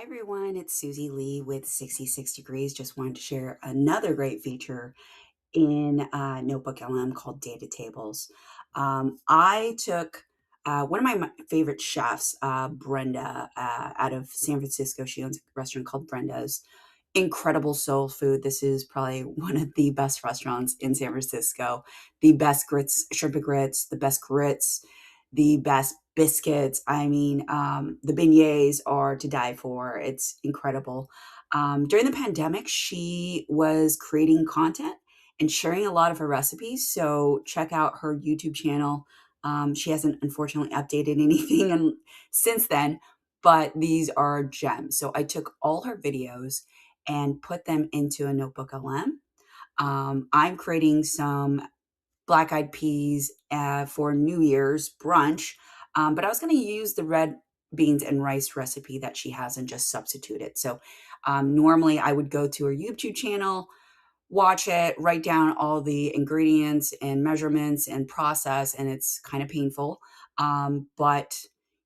Hi everyone, it's Susie Lee with 66 Degrees. Just wanted to share another great feature in NotebookLM called data tables. I took one of my favorite chefs, Brenda, out of San Francisco. She owns a restaurant called Brenda's. Incredible soul food. This is probably one of the best restaurants in San Francisco. The best grits, shrimp and grits, the best grits, the best biscuits. I mean, the beignets are to die for. It's incredible. During the pandemic, she was creating content and sharing a lot of her recipes. So check out her YouTube channel. She hasn't unfortunately updated anything since then, but these are gems. So I took all her videos and put them into a notebook LM. I'm creating some black eyed peas for New Year's brunch, but I was going to use the red beans and rice recipe that she has and just substitute it. So normally I would go to her YouTube channel, watch it, write down all the ingredients and measurements and process, and it's kind of painful. But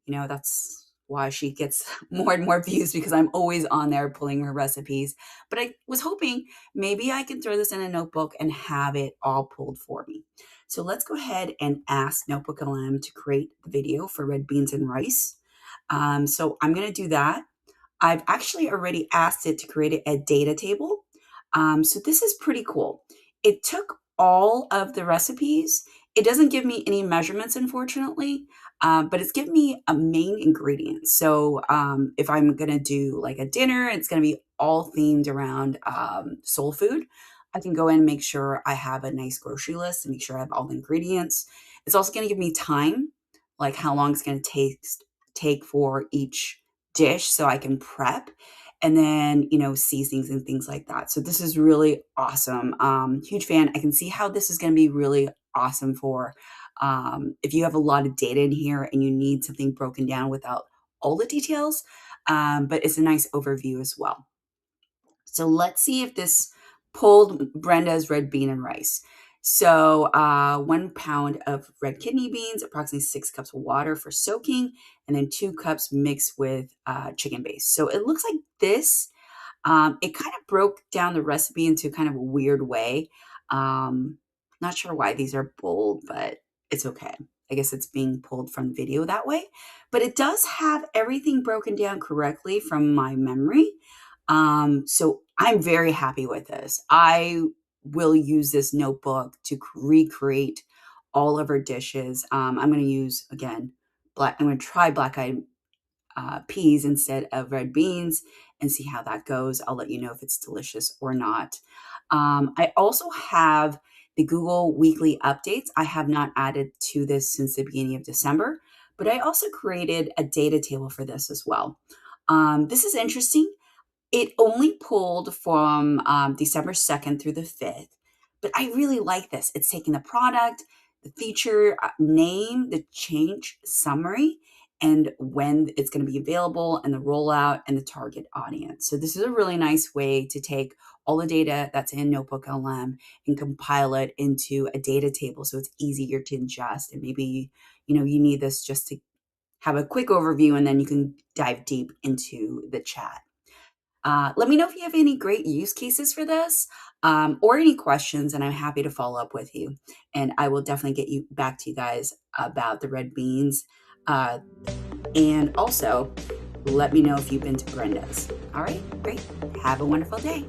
that's why she gets more and more views because I'm always on there pulling her recipes. But I was hoping maybe I can throw this in a notebook and have it all pulled for me. So let's go ahead and ask NotebookLM to create the video for red beans and rice. So I'm going to do that. I've actually already asked it to create a data table. So this is pretty cool. It took all of the recipes. It doesn't give me any measurements, unfortunately, but it's given me a main ingredient. So if I'm going to do like a dinner, it's going to be all themed around soul food. I can go in and make sure I have a nice grocery list and make sure I have all the ingredients. It's also going to give me time, like how long it's going to take for each dish so I can prep, and then, seasonings and things like that. So this is really awesome. Huge fan. I can see how this is going to be really awesome for if you have a lot of data in here and you need something broken down without all the details, but it's a nice overview as well. So let's see if this pulled Brenda's red bean and rice. So 1 pound of red kidney beans, approximately 6 cups of water for soaking, and then 2 cups mixed with chicken base. So it looks like this. It kind of broke down the recipe into kind of a weird way. Not sure why these are bold, but it's okay. I guess it's being pulled from video that way. But it does have everything broken down correctly from my memory. So I'm very happy with this. I will use this notebook to recreate all of our dishes. I'm going to use, again, I'm going to try black eyed peas instead of red beans and see how that goes. I'll let you know if it's delicious or not. I also have the Google weekly updates. I have not added to this since the beginning of December, but I also created a data table for this as well. This is interesting. It only pulled from December 2nd through the 5th, but I really like this. It's taking the product, the feature name, the change summary, and when it's going to be available, and the rollout, and the target audience. So this is a really nice way to take all the data that's in NotebookLM and compile it into a data table so it's easier to ingest. And maybe you need this just to have a quick overview, and then you can dive deep into the chat. Let me know if you have any great use cases for this or any questions, and I'm happy to follow up with you. And I will definitely get you back to you guys about the red beans. And also, let me know if you've been to Brenda's. All right, great. Have a wonderful day.